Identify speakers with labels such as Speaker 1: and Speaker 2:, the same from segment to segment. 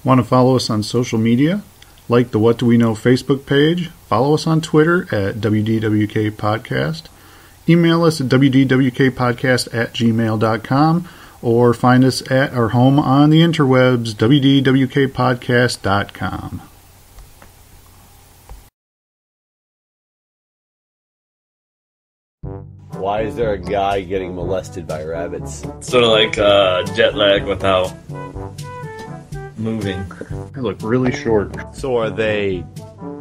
Speaker 1: Want to follow us on social media? Like the What Do We Know Facebook page. Follow us on Twitter at WDWKpodcast. Email us at WDWKpodcast@gmail.com or find us at our home on the interwebs, WDWKpodcast.com.
Speaker 2: Why is there a guy getting molested by rabbits?
Speaker 3: Sort of like jet lag without moving.
Speaker 1: They look really short.
Speaker 2: So are they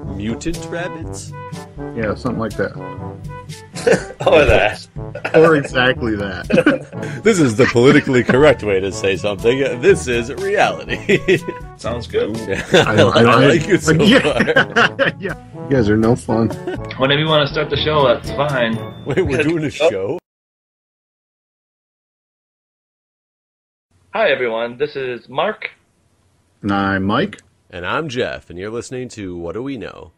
Speaker 2: mutant rabbits?
Speaker 1: Yeah, something like that.
Speaker 3: Or that.
Speaker 1: Or exactly that.
Speaker 2: This is the politically correct way to say something. This is reality.
Speaker 3: Sounds good.
Speaker 2: I like it so far.
Speaker 1: Yeah. You guys are no fun.
Speaker 3: Whenever you want to start the show, that's fine.
Speaker 2: Wait, we're doing a show?
Speaker 3: Hi, everyone. This is Mark.
Speaker 1: And I'm Mike.
Speaker 2: And I'm Jeff, and you're listening to What Do We Know?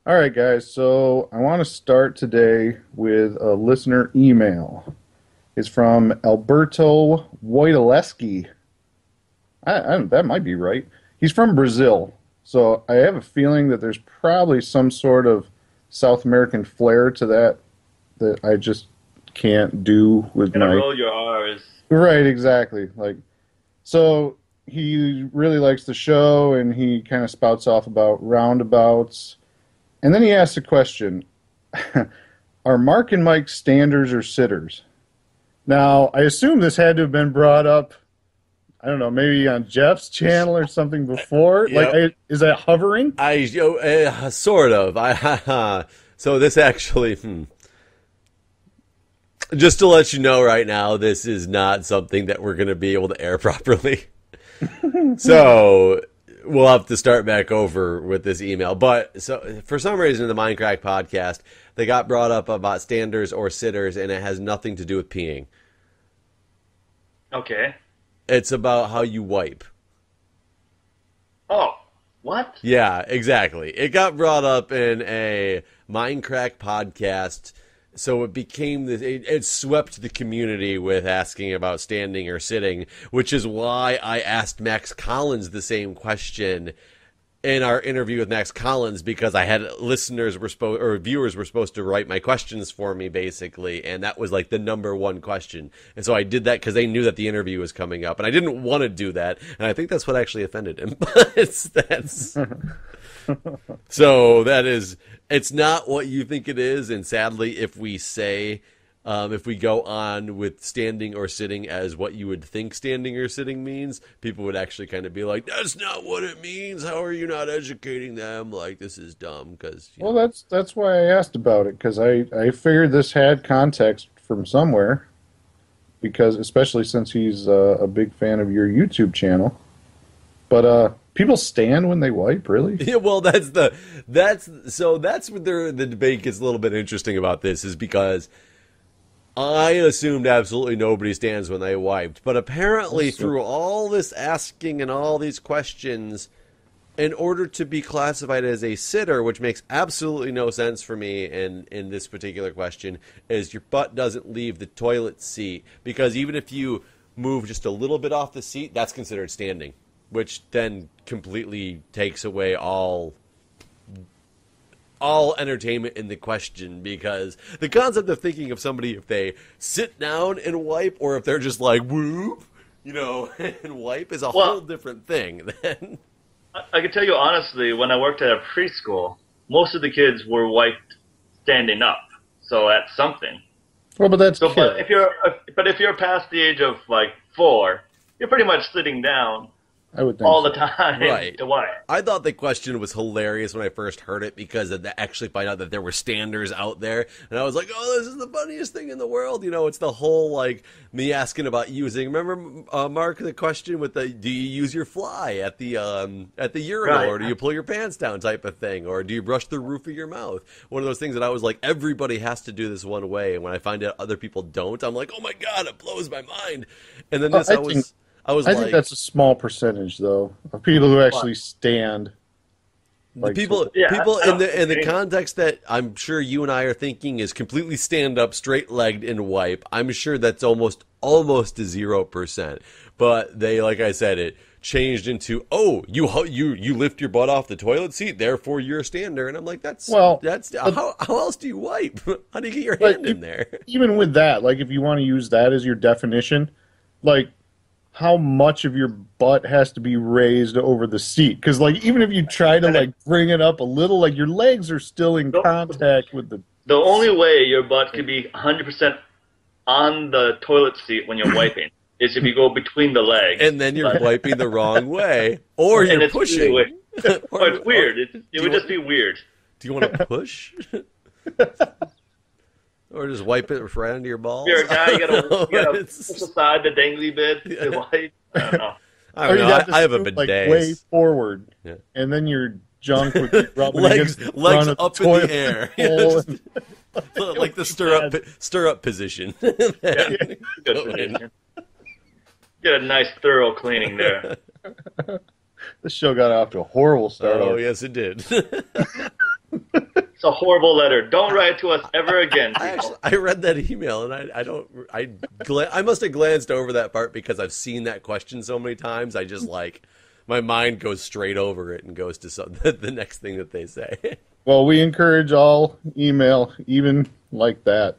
Speaker 1: All right, guys. So I want to start today with a listener email. It's from Alberto Wojtaleski. That might be right. He's from Brazil. So I have a feeling that there's probably some sort of South American flair to that I just can't do with my...
Speaker 3: roll your R's.
Speaker 1: Right, exactly. So he really likes the show, and he kind of spouts off about roundabouts. And then he asks a question. Are Mark and Mike standers or sitters? Now, I assume this had to have been brought up, I don't know, maybe on Jeff's channel or something before.
Speaker 2: Yep.
Speaker 1: Is that hovering?
Speaker 2: Sort of. So this actually... Just to let you know right now, this is not something that we're going to be able to air properly. So we'll have to start back over with this email. But so for some reason in the Minecraft podcast, they got brought up about standers or sitters, and it has nothing to do with peeing.
Speaker 3: Okay.
Speaker 2: It's about how you wipe.
Speaker 3: Oh, what?
Speaker 2: Yeah, exactly. It got brought up in a Minecraft podcast, so it became this. It swept the community with asking about standing or sitting, which is why I asked Max Collins the same question in our interview with Max Collins, because I had viewers were supposed to write my questions for me, basically, and that was like the number one question. And so I did that because they knew that the interview was coming up, and I didn't want to do that, and I think that's what actually offended him. So it's not what you think it is, and sadly, if we go on with standing or sitting as what you would think standing or sitting means, people would actually kind of be like, that's not what it means. How are you not educating them? Like, this is dumb.
Speaker 1: Well, that's why I asked about it, because I figured this had context from somewhere, because especially since he's a big fan of your YouTube channel. But people stand when they wipe, really?
Speaker 2: Yeah, well, that's where the debate gets a little bit interesting about this, is because I assumed absolutely nobody stands when they wiped, but apparently through all this asking and all these questions, in order to be classified as a sitter, which makes absolutely no sense for me in this particular question, is your butt doesn't leave the toilet seat, because even if you move just a little bit off the seat, that's considered standing, which then completely takes away all entertainment in the question, because the concept of thinking of somebody if they sit down and wipe or if they're just like whoop, and wipe is a whole different thing. Then
Speaker 3: I can tell you honestly, when I worked at a preschool, most of the kids were wiped standing up, so that's something.
Speaker 1: Well, but that's
Speaker 3: so. But if you're past the age of 4, you're pretty much sitting down.
Speaker 1: I would think
Speaker 3: all the time.
Speaker 2: Right.
Speaker 3: To wipe.
Speaker 2: I thought the question was hilarious when I first heard it, because I actually find out that there were standers out there, and I was like, "Oh, this is the funniest thing in the world!" It's the whole me asking about using. Remember, Mark, the question with do you use your fly at the urinal, right, or do you pull your pants down type of thing, or do you brush the roof of your mouth? One of those things that I was like, everybody has to do this one way, and when I find out other people don't, I'm like, oh my god, it blows my mind. And then I think
Speaker 1: that's a small percentage, though, of people who actually stand.
Speaker 2: People in the context that I'm sure you and I are thinking is completely stand up, straight legged, and wipe. I'm sure that's almost to 0%. but they, like I said, it changed into, oh, you lift your butt off the toilet seat, therefore you're a stander. And I'm like, that's how else do you wipe? How do you get your hand in there?
Speaker 1: Even with that, like if you want to use that as your definition, like how much of your butt has to be raised over the seat? Because like even if you try to like bring it up a little, like your legs are still in contact with the.
Speaker 3: The only way your butt can be 100% on the toilet seat when you're wiping is if you go between the legs.
Speaker 2: And then you're wiping the wrong way. Or you're pushing.
Speaker 3: Really or it's weird. It would just be weird.
Speaker 2: Do you want to push? Or just wipe it right under your balls?
Speaker 3: If you're a guy, you gotta push aside the dangly bit to wipe. I don't know.
Speaker 2: I have a bidet.
Speaker 1: Like way forward. Yeah. And then your junk would be rubbing
Speaker 2: legs up in the air. Like the stirrup position.
Speaker 3: Yeah, good position. Get a nice thorough cleaning there.
Speaker 1: This show got off to a horrible start.
Speaker 2: Oh, yes, it did.
Speaker 3: It's a horrible letter. Don't write to us ever again.
Speaker 2: I read that email and I must have glanced over that part because I've seen that question so many times. I just my mind goes straight over it and goes to the next thing that they say.
Speaker 1: Well, we encourage all email, even like that.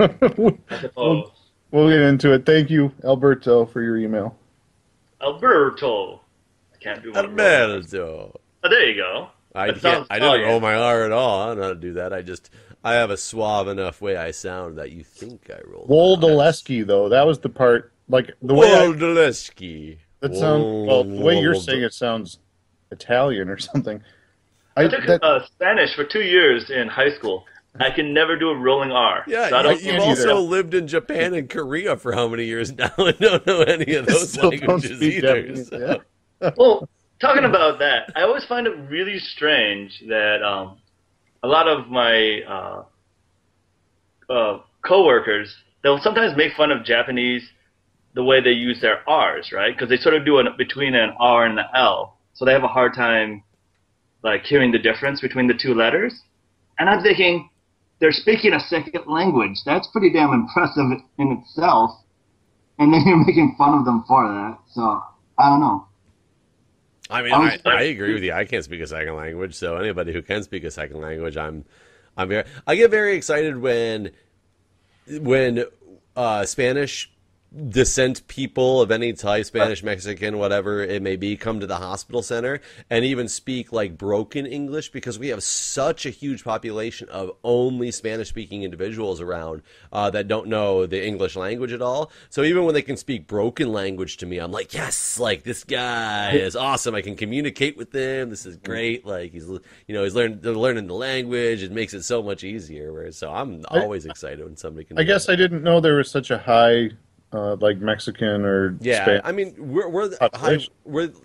Speaker 3: I suppose.
Speaker 1: We'll get into it. Thank you, Alberto, for your email.
Speaker 3: Alberto. I can't do one.
Speaker 2: Alberto.
Speaker 3: Oh, there you go.
Speaker 2: I didn't roll my R at all. I don't know how to do that. I have a suave enough way I sound that you think I rolled.
Speaker 1: WDWK, though, that was the part, like the way
Speaker 2: WDWK.
Speaker 1: That sounds well. The way you're saying it sounds Italian or something.
Speaker 3: I took Spanish for 2 years in high school. I can never do a rolling R.
Speaker 2: Yeah, so you've also lived in Japan and Korea for how many years now and don't know any of those languages either. So.
Speaker 3: Yeah. Well, talking about that, I always find it really strange that a lot of my coworkers, they'll sometimes make fun of Japanese the way they use their R's, right? Because they sort of do it between an R and an L. So they have a hard time like hearing the difference between the two letters. And I'm thinking, they're speaking a second language. That's pretty damn impressive in itself. And then you're making fun of them for that. So, I don't know.
Speaker 2: I mean, I agree with you. I can't speak a second language, so anybody who can speak a second language, I get very excited when Spanish descent people of any type, Spanish, Mexican, whatever it may be, come to the hospital center and even speak like broken English, because we have such a huge population of only Spanish-speaking individuals around that don't know the English language at all. So even when they can speak broken language to me, I'm like, yes, like this guy is awesome. I can communicate with him. This is great. Like he's learning the language. It makes it so much easier. So I'm always excited when somebody can.
Speaker 1: I guess I didn't know there was such a high. Like Mexican or Spanish.
Speaker 2: I mean we're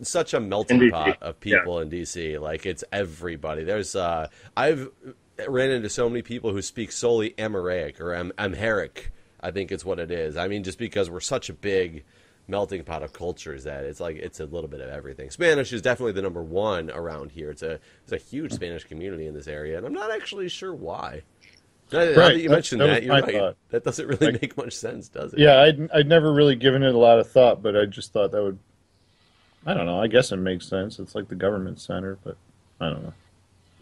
Speaker 2: such a melting pot of people in DC. Like it's everybody. There's I've ran into so many people who speak solely Amharic or Amharic. I think it's what it is. I mean, just because we're such a big melting pot of cultures that it's like it's a little bit of everything. Spanish is definitely the number one around here. It's a huge Spanish community in this area, and I'm not actually sure why. Right. You mentioned that. You're right. Thought. That doesn't really make much sense, does it?
Speaker 1: Yeah, I'd never really given it a lot of thought, but I just thought that would. I don't know. I guess it makes sense. It's like the government center, but I don't know.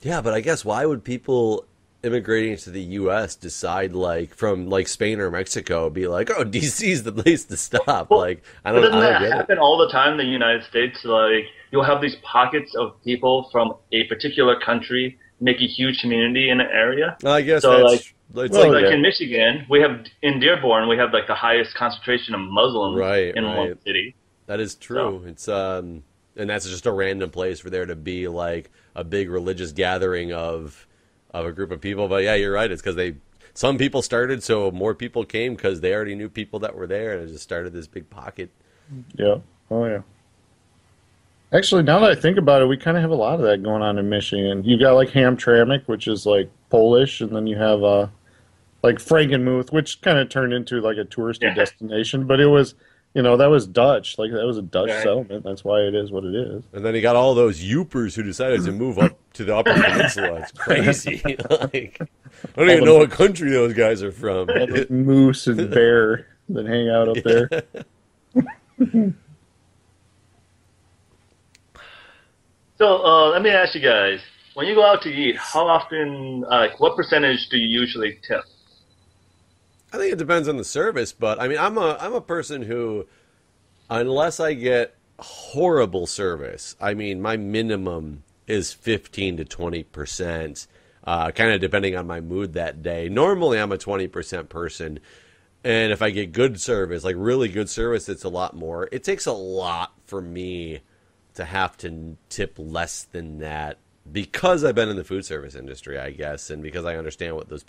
Speaker 2: Yeah, but I guess why would people immigrating to the U.S. decide like from like Spain or Mexico be like, oh, DC's the place to stop?
Speaker 3: Well,
Speaker 2: like I don't.
Speaker 3: Doesn't that
Speaker 2: get
Speaker 3: happen all the time in the United States? Like you'll have these pockets of people from a particular country make a huge community in an area.
Speaker 2: I guess
Speaker 3: so.
Speaker 2: Like
Speaker 3: in Michigan, we have in Dearborn, we have like the highest concentration of Muslims in one city.
Speaker 2: That is true. So. It's and that's just a random place for there to be like a big religious gathering of a group of people. But yeah, you're right. It's because some people started, so more people came because they already knew people that were there, and it just started this big pocket.
Speaker 1: Yeah. Oh yeah. Actually, now that I think about it, we kind of have a lot of that going on in Michigan. You got like Hamtramck, which is like Polish, and then you have like Frankenmuth, which kind of turned into like a touristy destination. But it was, that was Dutch. Like that was a Dutch settlement. That's why it is what it is.
Speaker 2: And then you got all those Yoopers who decided to move up to the Upper Peninsula. It's crazy. Like, I don't even know what country those guys are from.
Speaker 1: Moose and bear that hang out up there.
Speaker 3: So let me ask you guys: when you go out to eat, how often, what percentage do you usually tip?
Speaker 2: I think it depends on the service, but I mean, I'm a person who, unless I get horrible service, I mean, my minimum is 15 to 20%, kind of depending on my mood that day. Normally, I'm a 20% person, and if I get good service, like really good service, it's a lot more. It takes a lot for me to have to tip less than that because I've been in the food service industry, I guess, and because I understand what what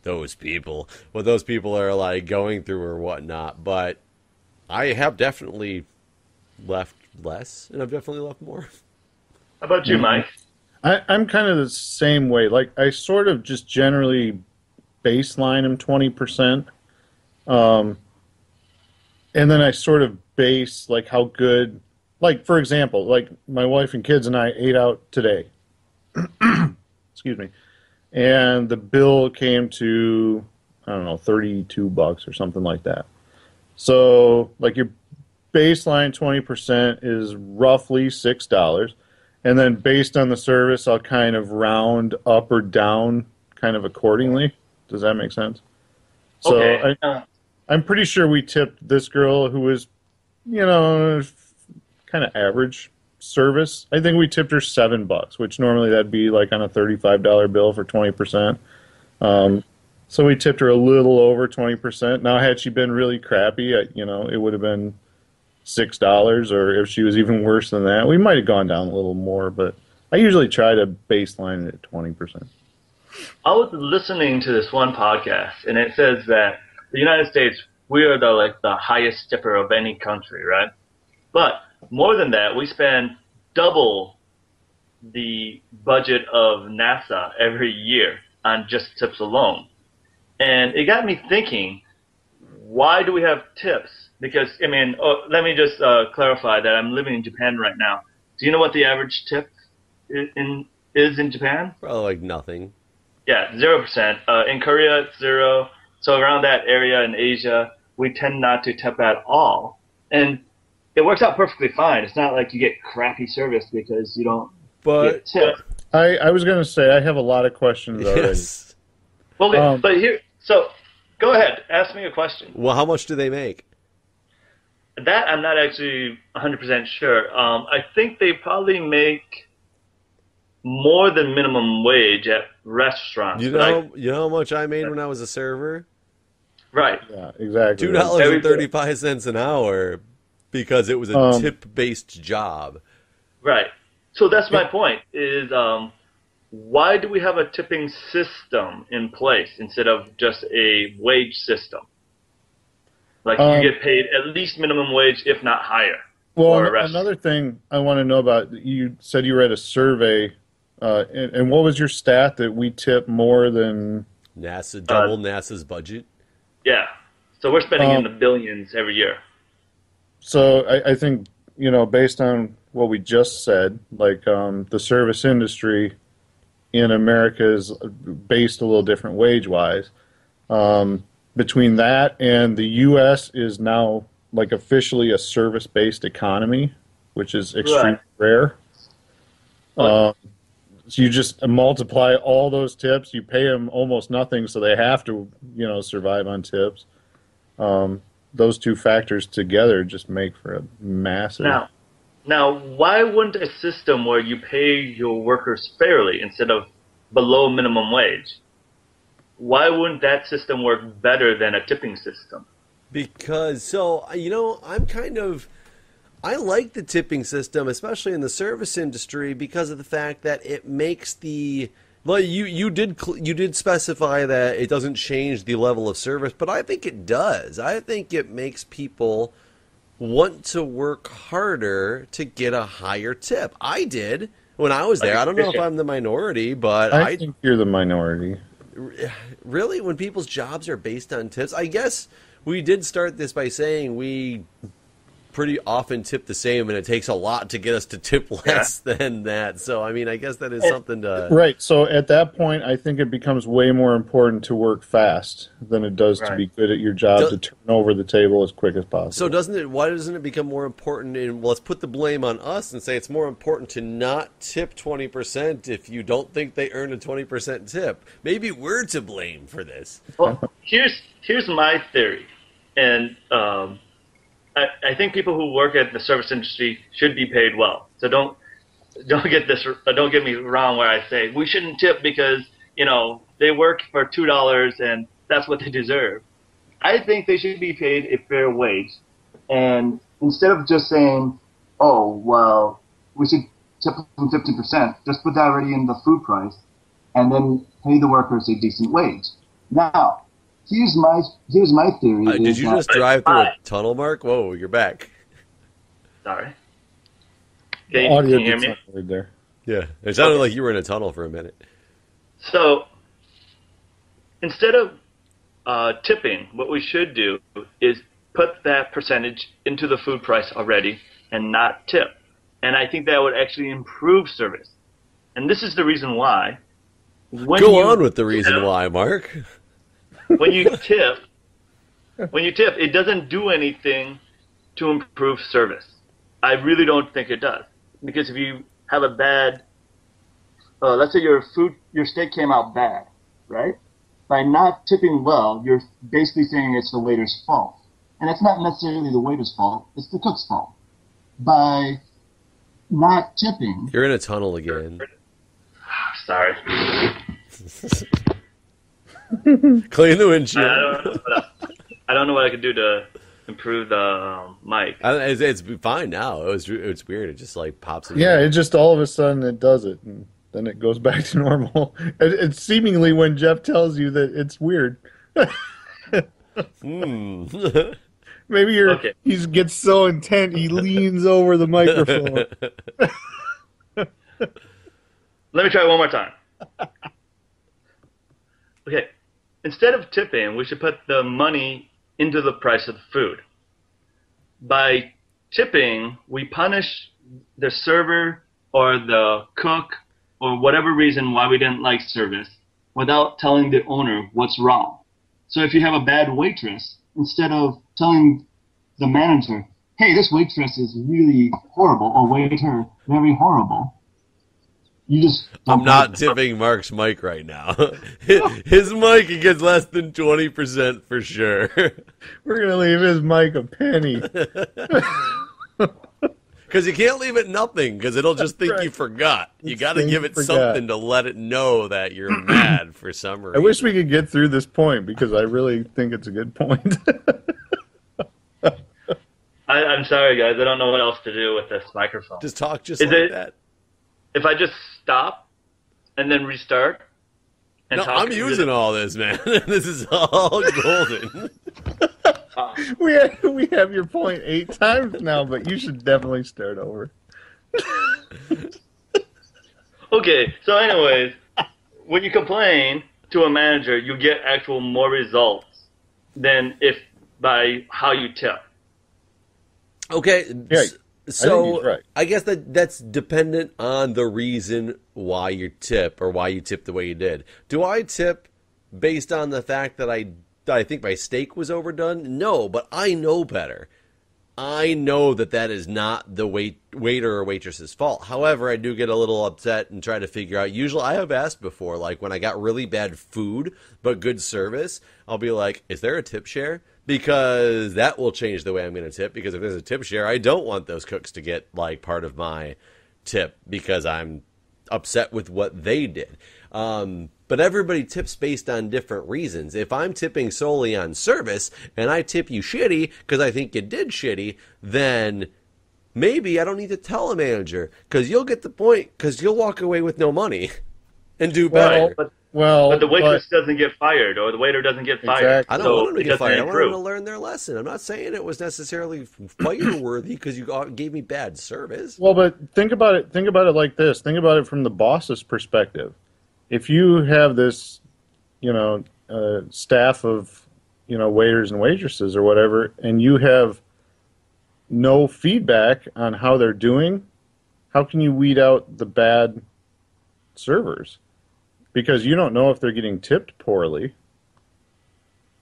Speaker 2: those people are like going through or whatnot. But I have definitely left less, and I've definitely left more.
Speaker 3: How about you, Mike?
Speaker 1: I'm kind of the same way. Like I sort of just generally baseline them 20%, and then I sort of base like how good. Like for example, like my wife and kids and I ate out today. Excuse me. And the bill came to, I don't know, $32 or something like that. So, like your baseline 20% is roughly $6. And then based on the service, I'll kind of round up or down kind of accordingly. Does that make sense? So
Speaker 3: Okay.
Speaker 1: I'm pretty sure we tipped this girl who was, kind of average service. I think we tipped her $7, which normally that'd be like on a $35 bill for 20%. So we tipped her a little over 20%. Now, had she been really crappy, it would have been $6, or if she was even worse than that, we might have gone down a little more, but I usually try to baseline it at 20%.
Speaker 3: I was listening to this one podcast, and it says that the United States, we are the highest tipper of any country, right? But more than that, we spend double the budget of NASA every year on just tips alone. And it got me thinking, why do we have tips? Because, I mean, let me just clarify that I'm living in Japan right now. Do you know what the average tip is in Japan?
Speaker 2: Probably like nothing.
Speaker 3: Yeah, 0%. In Korea, it's 0. So around that area in Asia, we tend not to tip at all. And it works out perfectly fine. It's not like you get crappy service because you don't get tipped.
Speaker 1: I was going to say, I have a lot of questions already.
Speaker 2: Yes.
Speaker 3: Well, but here, so go ahead. Ask me a question.
Speaker 2: Well, how much do they make?
Speaker 3: That I'm not actually 100% sure. I think they probably make more than minimum wage at restaurants.
Speaker 2: You know how much I made when I was a server?
Speaker 3: Right.
Speaker 1: Yeah, exactly.
Speaker 2: $2.35 an hour because it was a tip-based job.
Speaker 3: Right. So that's my point, is why do we have a tipping system in place instead of just a wage system? Like you get paid at least minimum wage, if not higher.
Speaker 1: Well, another thing I want to know about, you said you read a survey, and what was your stat that we tip more than...
Speaker 2: NASA, double NASA's budget?
Speaker 3: Yeah. So we're spending in the billions every year.
Speaker 1: So I think, based on what we just said, like the service industry in America is based a little different wage-wise. Between that and the U.S. is now like officially a service-based economy, which is extremely rare. So you just multiply all those tips. You pay them almost nothing, so they have to, survive on tips. Those two factors together just make for a massive...
Speaker 3: Now, why wouldn't a system where you pay your workers fairly instead of below minimum wage, why wouldn't that system work better than a tipping system?
Speaker 2: Because, I like the tipping system, especially in the service industry, because of the fact that it makes the... Well, you did specify that it doesn't change the level of service, but I think it does. I think it makes people want to work harder to get a higher tip. I did when I was there. I don't know if I'm the minority, but
Speaker 1: I think you're the minority.
Speaker 2: Really, when people's jobs are based on tips, I guess we did start this by saying we pretty often tip the same, and it takes a lot to get us to tip less than that. So, I mean, I guess that is something to...
Speaker 1: Right. So at that point, I think it becomes way more important to work fast than it does to be good at your job, to turn over the table as quick as possible.
Speaker 2: So why doesn't it become more important in, well, let's put the blame on us and say it's more important to not tip 20% if you don't think they earn a 20% tip. Maybe we're to blame for this.
Speaker 3: Well, here's my theory. And I think people who work at the service industry should be paid well. So don't get me wrong where I say we shouldn't tip because they work for $2 and that's what they deserve. I think they should be paid a fair wage, and instead of just saying, "Oh, well, we should tip them 50%," just put that already in the food price, and then pay the workers a decent wage. Now, here's my theory.
Speaker 2: Did you just drive through a tunnel, Mark? Whoa, you're back.
Speaker 3: Sorry.
Speaker 1: Can you
Speaker 3: hear me?
Speaker 1: There.
Speaker 2: Yeah, it sounded like you were in a tunnel for a minute.
Speaker 3: So, instead of tipping, what we should do is put that percentage into the food price already and not tip. And I think that would actually improve service. And this is the reason why.
Speaker 2: Go on with the reason why, Mark.
Speaker 3: When you tip, it doesn't do anything to improve service. I really don't think it does. Because if you have a bad, let's say your steak came out bad, right? By not tipping well, you're basically saying it's the waiter's fault. And it's not necessarily the waiter's fault, it's the cook's fault. By not tipping...
Speaker 2: You're in a tunnel again.
Speaker 3: Sorry.
Speaker 2: Clean the windshield.
Speaker 3: I don't know what I could do to improve the mic.
Speaker 2: It's fine now. It's weird. It just like pops in.
Speaker 1: Yeah, it just all of a sudden it does it. And then it goes back to normal. It's seemingly when Jeff tells you that it's weird. Maybe he gets so intent he leans over the microphone.
Speaker 3: Let me try one more time. Okay. Instead of tipping, we should put the money into the price of the food. By tipping, we punish the server or the cook or whatever reason why we didn't like service without telling the owner what's wrong. So if you have a bad waitress, instead of telling the manager, hey, this waitress is really horrible, or waiter, very horrible, you just...
Speaker 2: I'm not tipping Mark's mic right now. His mic, he gets less than 20% for sure.
Speaker 1: We're going to leave his mic a penny.
Speaker 2: Because you can't leave it nothing, because it'll just think you forgot. You got to give it something to let it know that you're mad for some reason.
Speaker 1: I wish we could get through this point, because I really think it's a good point.
Speaker 3: I'm sorry, guys. I don't know what else to do with this microphone.
Speaker 2: Just talk that.
Speaker 3: If I just stop and then restart and
Speaker 2: no,
Speaker 3: talk...
Speaker 2: I'm using all this, man. This is all golden.
Speaker 1: We have your point 8 times now, but you should definitely start over.
Speaker 3: Okay, so anyways, when you complain to a manager, you get actual more results than if by how you tip.
Speaker 2: Okay,
Speaker 1: yeah,
Speaker 2: so
Speaker 1: right.
Speaker 2: I guess that's dependent on the reason why you tip or why you tip the way you did. Do I tip based on the fact that I think my steak was overdone? No, but I know better. I know that is not the waiter or waitress's fault. However, I do get a little upset and try to figure out. Usually I have asked before, like when I got really bad food but good service, I'll be like, is there a tip share? Because that will change the way I'm going to tip. Because if there's a tip share, I don't want those cooks to get like part of my tip because I'm upset with what they did. But everybody tips based on different reasons. If I'm tipping solely on service and I tip you shitty because I think you did shitty, then maybe I don't need to tell a manager because you'll get the point because you'll walk away with no money and do better.
Speaker 3: But the waitress doesn't get fired or the waiter doesn't get fired.
Speaker 2: I don't want them to get fired. I want them to learn their lesson. I'm not saying it was necessarily fire-worthy because you gave me bad service.
Speaker 1: Well, but think about it. Think about it like this. Think about it from the boss's perspective. If you have this, staff of, waiters and waitresses or whatever, and you have no feedback on how they're doing, how can you weed out the bad servers? Because you don't know if they're getting tipped poorly.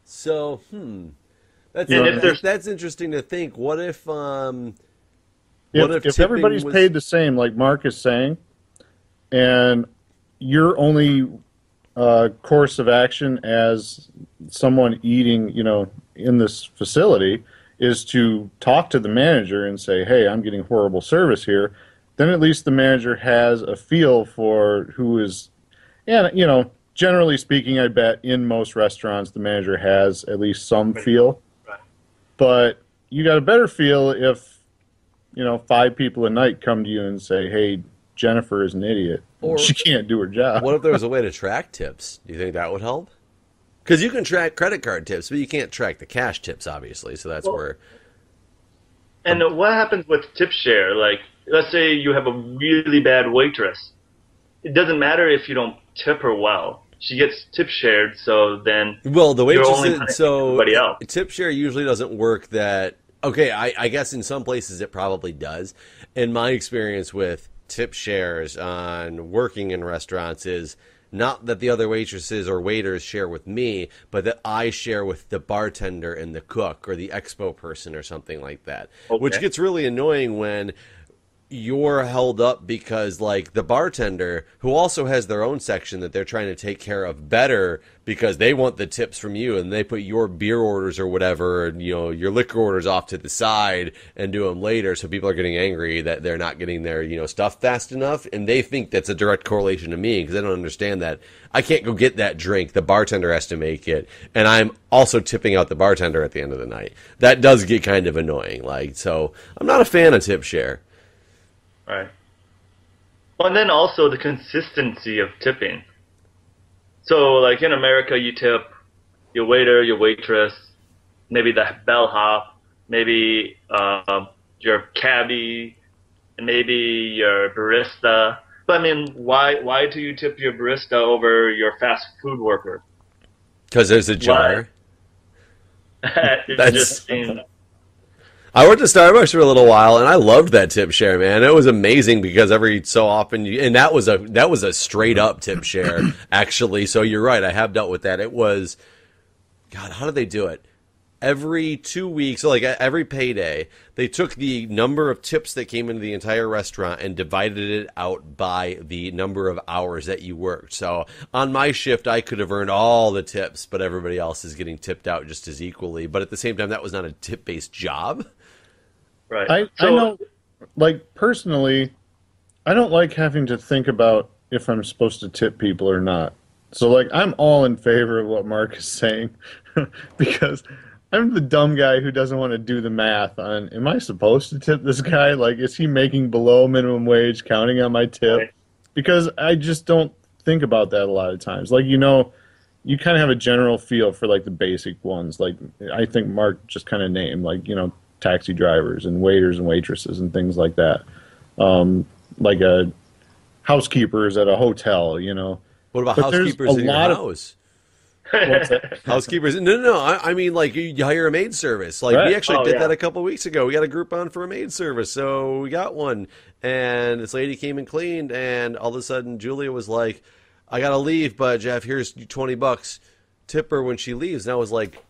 Speaker 2: So, that's that's interesting to think. What if
Speaker 1: if everybody's paid the same, like Mark is saying, and your only course of action as someone eating, in this facility is to talk to the manager and say, hey, I'm getting horrible service here, then at least the manager has a feel for who is, and, generally speaking, I bet in most restaurants the manager has at least some feel.
Speaker 3: Right.
Speaker 1: But you got a better feel if, 5 people a night come to you and say, hey, Jennifer is an idiot. Or she can't do her job.
Speaker 2: What if there was a way to track tips? Do you think that would help? Because you can track credit card tips, but you can't track the cash tips, obviously. So that's where.
Speaker 3: And what happens with tip share? Like, let's say you have a really bad waitress. It doesn't matter if you don't tip her well. She gets tip shared, so then.
Speaker 2: Well, the waitress
Speaker 3: everybody else.
Speaker 2: Tip share usually doesn't work that. Okay, I guess in some places it probably does. In my experience with tip shares on working in restaurants is not that the other waitresses or waiters share with me, but that I share with the bartender and the cook or the expo person or something like that. Okay. Which gets really annoying when you're held up because, like, the bartender, who also has their own section that they're trying to take care of better because they want the tips from you, and they put your beer orders or whatever, and, your liquor orders off to the side and do them later, so people are getting angry that they're not getting their, stuff fast enough, and they think that's a direct correlation to me because they don't understand that I can't go get that drink. The bartender has to make it, and I'm also tipping out the bartender at the end of the night. That does get kind of annoying. So I'm not a fan of tip share.
Speaker 3: Right. Well, and then also the consistency of tipping. So, like in America, you tip your waiter, your waitress, maybe the bellhop, maybe your cabbie, and maybe your barista. But I mean, why do you tip your barista over your fast food worker?
Speaker 2: Because there's a jar.
Speaker 3: It just seems.
Speaker 2: I worked at Starbucks for a little while, and I loved that tip share, man. It was amazing because every so often, and that was a straight up tip share, actually. So you're right, I have dealt with that. It was, God, how did they do it? Every 2 weeks, so like every payday, they took the number of tips that came into the entire restaurant and divided it out by the number of hours that you worked. So on my shift, I could have earned all the tips, but everybody else is getting tipped out just as equally. But at the same time, that was not a tip-based job.
Speaker 3: Right.
Speaker 1: I know, like, personally, I don't like having to think about if I'm supposed to tip people or not. So, like, I'm all in favor of what Mark is saying because I'm the dumb guy who doesn't want to do the math on, am I supposed to tip this guy? Like, is he making below minimum wage, counting on my tip? Right. Because I just don't think about that a lot of times. Like, you kind of have a general feel for, like, the basic ones. Like, I think Mark just kind of named, like, taxi drivers and waiters and waitresses and things like that. Like housekeepers at a hotel,
Speaker 2: What about housekeepers in your house?
Speaker 1: What's that?
Speaker 2: Housekeepers? No. I mean, like, you hire a maid service. Like, we actually did that a couple of weeks ago. We got a group on for a maid service, so we got one. And this lady came and cleaned, and all of a sudden Julia was like, I got to leave, but Jeff, here's $20. Tip her when she leaves. And I was like,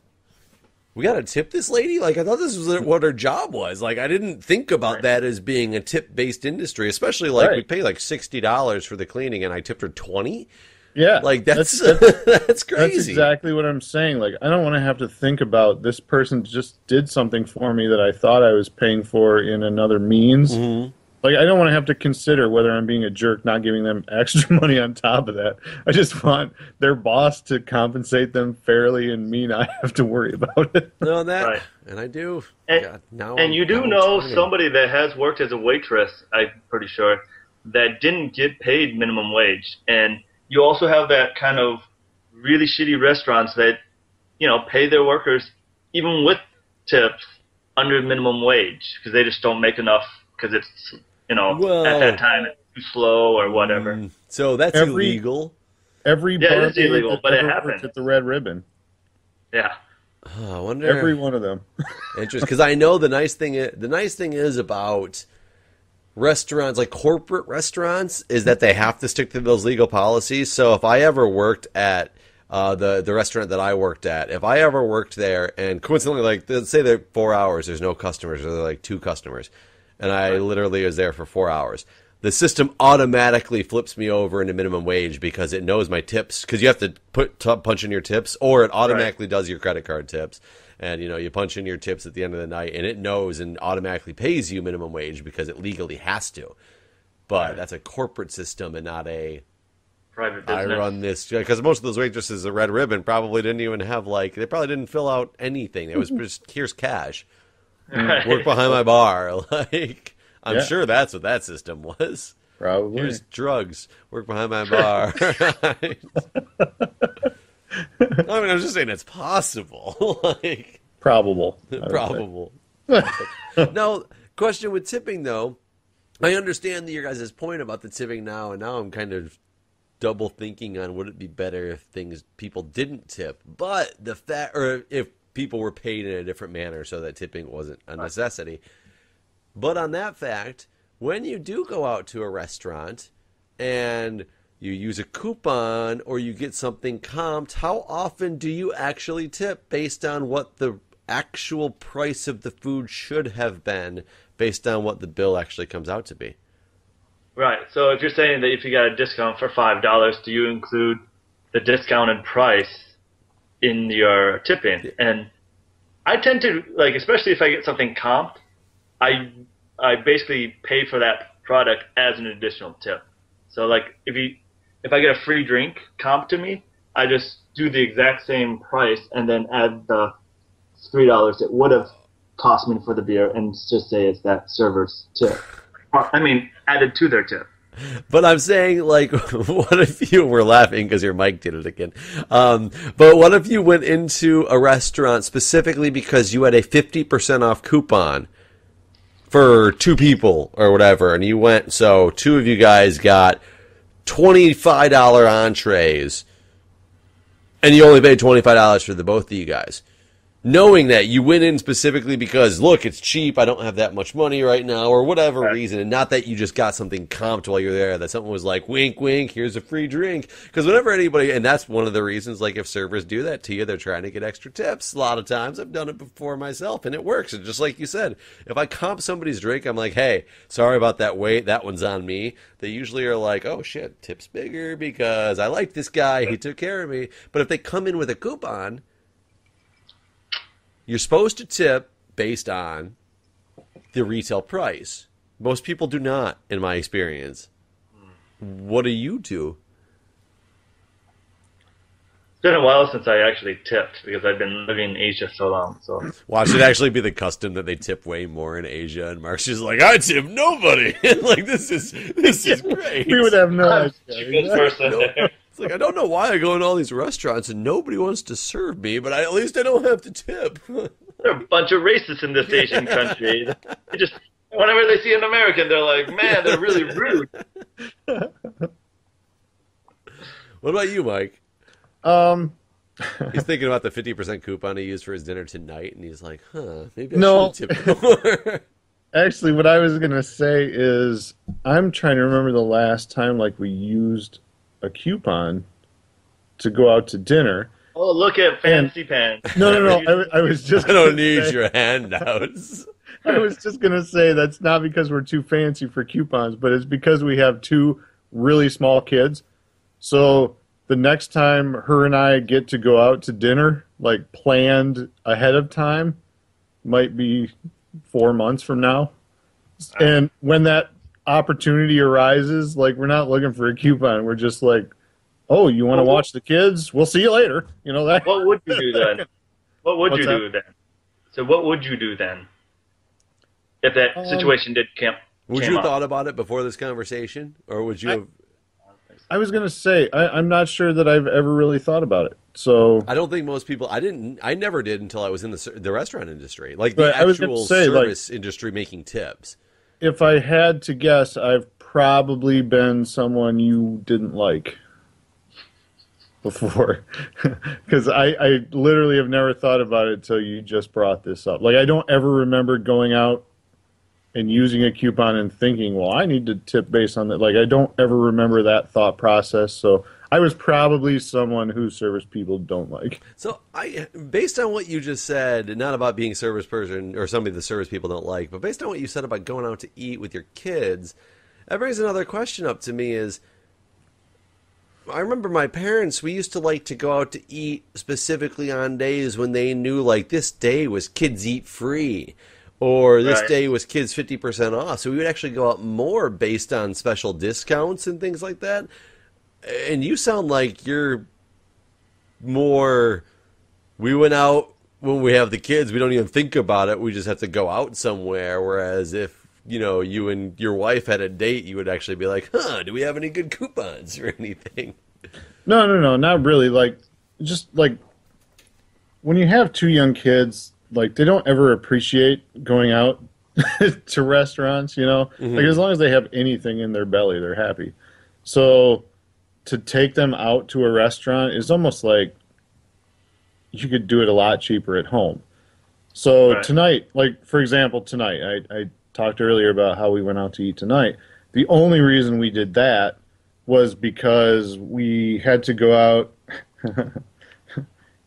Speaker 2: we got to tip this lady? Like, I thought this was what her job was. Like, I didn't think about that as being a tip-based industry, especially, like, we pay, like, $60 for the cleaning, and I tipped her $20?
Speaker 1: Yeah.
Speaker 2: Like, that's that's crazy.
Speaker 1: That's exactly what I'm saying. Like, I don't want to have to think about this person just did something for me that I thought I was paying for in another means. Mm-hmm. Like, I don't want to have to consider whether I'm being a jerk not giving them extra money on top of that. I just want their boss to compensate them fairly and me not have to worry about it.
Speaker 2: No, that, and I do.
Speaker 3: And, God, you do know somebody that has worked as a waitress, I'm pretty sure, that didn't get paid minimum wage. And you also have that kind of really shitty restaurants that, pay their workers, even with tips, under minimum wage because they just don't make enough because it's, at that time it's too slow or whatever.
Speaker 2: So that's illegal.
Speaker 1: Every
Speaker 3: it is illegal, but it happens
Speaker 1: at the Red Ribbon.
Speaker 3: Yeah.
Speaker 2: I wonder.
Speaker 1: Every one of them.
Speaker 2: Interesting, because I know the nice thing is about restaurants, like corporate restaurants, is that they have to stick to those legal policies. So if I ever worked at the restaurant that I worked at, if I ever worked there and coincidentally, like, let's say they're 4 hours, there's no customers, or they're like 2 customers, and I literally was there for 4 hours, the system automatically flips me over into minimum wage because it knows my tips, because you have to punch in your tips, or it automatically does your credit card tips. And, you punch in your tips at the end of the night, and it knows and automatically pays you minimum wage because it legally has to. But that's a corporate system and not a
Speaker 3: private business.
Speaker 2: I run this. Because most of those waitresses at Red Ribbon probably didn't even have, they probably didn't fill out anything. It was just, here's cash. Work behind my bar. I'm sure that's what that system was.
Speaker 1: Probably.
Speaker 2: Here's drugs. Work behind my bar. I mean, I'm just saying it's possible.
Speaker 1: Probable.
Speaker 2: Probable. Now, question with tipping, though. I understand your guys' point about the tipping now, and now I'm kind of double thinking on would it be better if people didn't tip, but or if people were paid in a different manner so that tipping wasn't a necessity. But on that fact, when you do go out to a restaurant and you use a coupon or you get something comped, how often do you actually tip based on what the actual price of the food should have been based on what the bill actually comes out to be?
Speaker 3: Right. So if you're saying that if you got a discount for $5, do you include the discounted price in your tipping? And I tend to, especially if I get something comped, I basically pay for that product as an additional tip. So if I get a free drink comp to me, I just do the exact same price and then add the $3 it would have cost me for the beer and just say it's that server's tip. Added to their tip.
Speaker 2: But I'm saying, what if you were laughing because your mic did it again? But what if you went into a restaurant specifically because you had a 50% off coupon for 2 people or whatever, and you went, so 2 of you guys got $25 entrees, and you only paid $25 for the both of you guys, knowing that you went in specifically because, look, it's cheap, I don't have that much money right now, or whatever reason, and not that you just got something comped while you're there, that someone was like, wink, wink, here's a free drink. Because whenever anybody, and that's one of the reasons, if servers do that to you, they're trying to get extra tips. A lot of times, I've done it before myself, and it works. And just like you said, if I comp somebody's drink, I'm like, hey, sorry about that wait, that one's on me. They usually are like, oh shit, tip's bigger because I like this guy, he took care of me. But if they come in with a coupon, you're supposed to tip based on the retail price. Most people do not, in my experience. What do you do?
Speaker 3: It's been a while since I actually tipped because I've been living in Asia so long. So
Speaker 2: Watch it actually be the custom that they tip way more in Asia, and Mark's just like, I tip nobody. This is great.
Speaker 1: We would have no idea.
Speaker 2: It's I don't know why I go in all these restaurants and nobody wants to serve me, but at least I don't have to tip.
Speaker 3: There are a bunch of racists in this Asian country. They just, whenever they see an American, they're like, man, they're really rude.
Speaker 2: What about you, Mike? He's thinking about the 50% coupon he used for his dinner tonight, and he's like, maybe I should tip more.
Speaker 1: Actually, what I was going to say is I'm trying to remember the last time we used a coupon to go out to dinner.
Speaker 3: Oh, look at Fancy Pants.
Speaker 1: No. I was just
Speaker 2: I don't need your handouts.
Speaker 1: I was just going to say that's not because we're too fancy for coupons, but it's because we have 2 really small kids. So the next time her and I get to go out to dinner, planned ahead of time, might be 4 months from now. And when that opportunity arises, we're not looking for a coupon. We're just oh, you want to watch the kids? We'll see you later. That.
Speaker 3: What would you do then? What would you do then? So what would you do then if that situation did come?
Speaker 2: Would you have thought about it before this conversation, or would you have?
Speaker 1: I was going to say I'm not sure that I've ever really thought about it. So
Speaker 2: I don't think most people. I never did until I was in the restaurant industry, the actual service industry, making tips.
Speaker 1: If I had to guess, I've probably been someone you didn't like. before because I literally have never thought about it until you just brought this up. Like I don't ever remember going out and using a coupon and thinking, well, I need to tip based on that. Like I don't ever remember that thought process. So I was probably someone who service people don't like.
Speaker 2: So based on what you just said, not about being a service person or somebody the service people don't like, but based on what you said about going out to eat with your kids, that brings another question up to me is, I remember my parents, we used to like to go out to eat specifically on days when they knew like this day was kids eat free or this
Speaker 3: Right.
Speaker 2: day was kids 50% off. So we would actually go out more based on special discounts and things like that. And you sound like you're more, we went out when we have the kids, we don't even think about it. We just have to go out somewhere. Whereas if, you and your wife had a date, you would actually be like, do we have any good coupons or anything?
Speaker 1: No, not really. Like, just like when you have two young kids, like they don't ever appreciate going out to restaurants, Like as long as they have anything in their belly, they're happy. So to take them out to a restaurant is almost like you could do it a lot cheaper at home. So
Speaker 3: Right.
Speaker 1: tonight, like for example, tonight, I talked earlier about how we went out to eat tonight. The only reason we did that was because we had to go out.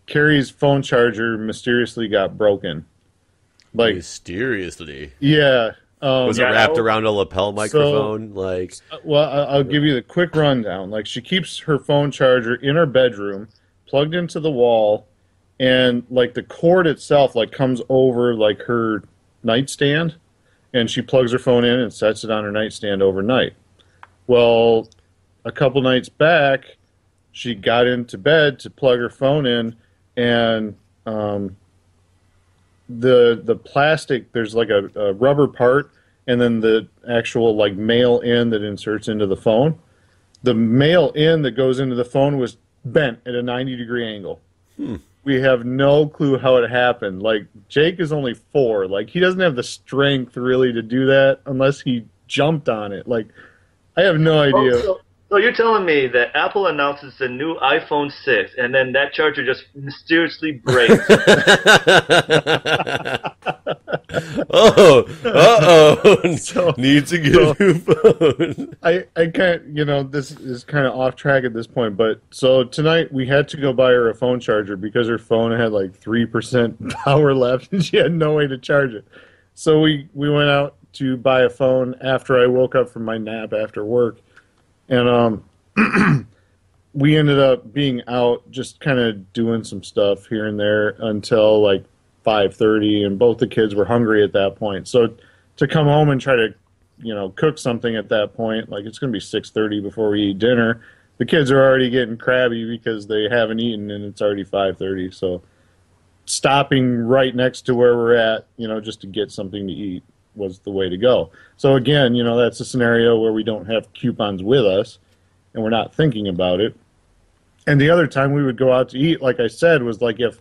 Speaker 1: Carrie's phone charger mysteriously got broken. Like,
Speaker 2: Mysteriously.
Speaker 1: yeah.
Speaker 2: Was it
Speaker 3: Yeah,
Speaker 2: wrapped
Speaker 3: that-
Speaker 2: around a lapel microphone?
Speaker 1: Well, I'll give you the quick rundown. Like, she keeps her phone charger in her bedroom, plugged into the wall, and like the cord itself like comes over like her nightstand, and she plugs her phone in and sets it on her nightstand overnight. Well, a couple nights back, she got into bed to plug her phone in, and the plastic, there's like a rubber part, and then the actual like male end that inserts into the phone. The male end that goes into the phone was bent at a 90-degree angle. We have no clue how it happened. Like, Jake is only 4. Like, he doesn't have the strength really to do that unless he jumped on it. Like, I have no idea.
Speaker 3: So you're telling me that Apple announces the new iPhone 6, and then that charger just mysteriously breaks?
Speaker 2: Oh, uh-oh.
Speaker 1: So-
Speaker 2: Need to get
Speaker 1: so-
Speaker 2: a new phone.
Speaker 1: I can't, this is kind of off track at this point, but so tonight we had to go buy her a phone charger because her phone had like 3% power left and she had no way to charge it. So we went out to buy a phone after I woke up from my nap after work. And we ended up being out just kind of doing some stuff here and there until like 5:30, and both the kids were hungry at that point. So to come home and try to, cook something at that point, like it's going to be 6:30 before we eat dinner. The kids are already getting crabby because they haven't eaten and it's already 5:30. So stopping right next to where we're at, just to get something to eat was the way to go. So again, that's a scenario where we don't have coupons with us and we're not thinking about it. And the other time we would go out to eat, like I said, was like if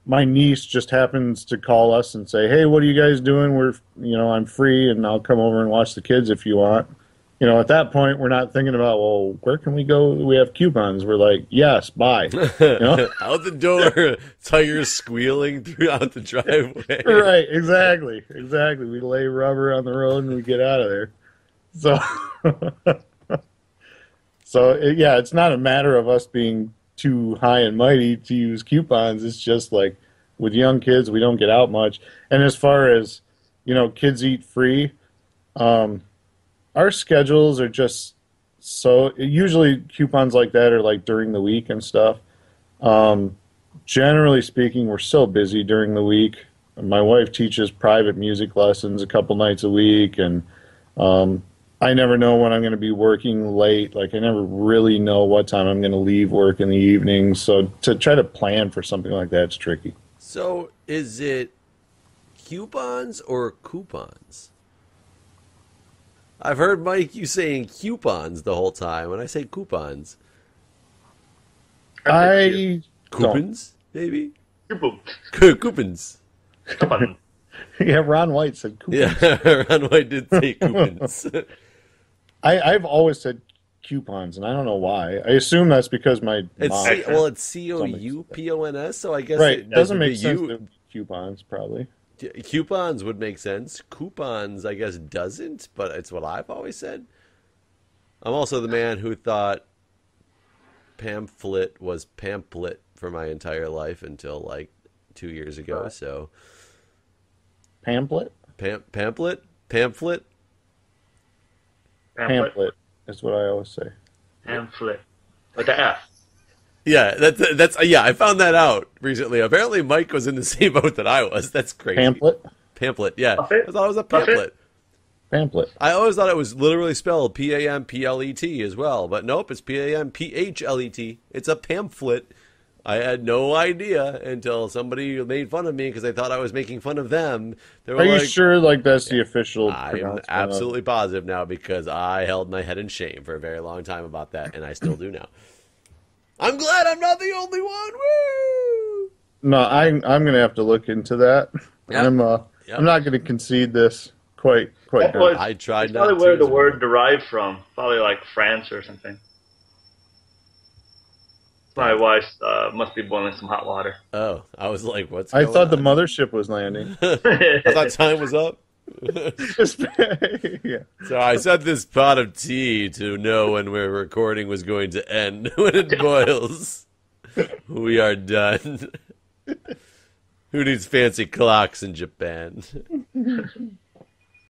Speaker 1: my niece just happens to call us and say, "Hey, what are you guys doing? I'm free and I'll come over and watch the kids if you want." At that point, we're not thinking about, well, where can we go? We have coupons. We're like, yes, bye.
Speaker 2: Out the door, tires squealing throughout the driveway.
Speaker 1: Right, exactly. We lay rubber on the road and we get out of there. So, yeah, it's not a matter of us being too high and mighty to use coupons. It's just like with young kids, we don't get out much. And as far as, kids eat free, our schedules are just so, usually coupons like that are like during the week and stuff. Generally speaking, we're so busy during the week. My wife teaches private music lessons a couple nights a week, and I never know when I'm going to be working late. Like, I never really know what time I'm going to leave work in the evening. So to try to plan for something like that is tricky.
Speaker 2: So is it coupons or coupons? I've heard, Mike, you saying coupons the whole time. When I say coupons,
Speaker 1: I
Speaker 2: coupons, maybe?
Speaker 3: Coupon.
Speaker 2: Coupons.
Speaker 3: Coupon.
Speaker 1: yeah, Ron White said coupons.
Speaker 2: Yeah, Ron White did say coupons.
Speaker 1: I've always said coupons, and I don't know why. I assume that's because my
Speaker 2: It's
Speaker 1: mom.
Speaker 2: it's COUPONS, so I guess
Speaker 1: Right.
Speaker 2: it
Speaker 1: Doesn't
Speaker 2: would
Speaker 1: make
Speaker 2: be
Speaker 1: sense to be coupons, probably.
Speaker 2: Coupons would make sense. Coupons, I guess, doesn't, but it's what I've always said. I'm also the man who thought pamphlet was pamphlet for my entire life until like 2 years ago. So
Speaker 1: Pamphlet?
Speaker 2: pamphlet.
Speaker 3: Pamphlet.
Speaker 1: Pamphlet is what I always say.
Speaker 3: Pamphlet. With the F.
Speaker 2: Yeah, that's yeah. I found that out recently. Apparently, Mike was in the same boat that I was. That's crazy.
Speaker 1: Pamphlet?
Speaker 2: Pamphlet. Yeah,
Speaker 3: Puffet?
Speaker 2: I thought it was a
Speaker 3: Puffet?
Speaker 2: pamphlet.
Speaker 1: Pamphlet.
Speaker 2: I always thought it was literally spelled PAMPLET as well, but nope, it's PAMPHLET. It's a pamphlet. I had no idea until somebody made fun of me because they thought I was making fun of them. They were
Speaker 1: Are you
Speaker 2: like,
Speaker 1: sure like that's the official
Speaker 2: I am
Speaker 1: pronouncement of-
Speaker 2: absolutely positive now because I held my head in shame for a very long time about that, and I still do now. I'm glad I'm not the only one. Woo!
Speaker 1: No, I'm gonna have to look into that.
Speaker 2: Yep.
Speaker 1: I'm
Speaker 2: Yep.
Speaker 1: I'm not gonna concede this quite
Speaker 3: That
Speaker 1: now.
Speaker 3: was,
Speaker 2: I tried
Speaker 3: it's
Speaker 2: not
Speaker 3: probably
Speaker 2: to
Speaker 3: where
Speaker 2: as
Speaker 3: the
Speaker 2: well.
Speaker 3: word derived from. Probably like France or something. My wife must be boiling some hot water.
Speaker 2: Oh, I was like, what's
Speaker 1: I
Speaker 2: going
Speaker 1: thought the
Speaker 2: on?
Speaker 1: mothership was landing.
Speaker 2: I thought time was up.
Speaker 1: Yeah.
Speaker 2: So I set this pot of tea to know when we're recording was going to end. When it boils, we are done. Who needs fancy clocks in Japan?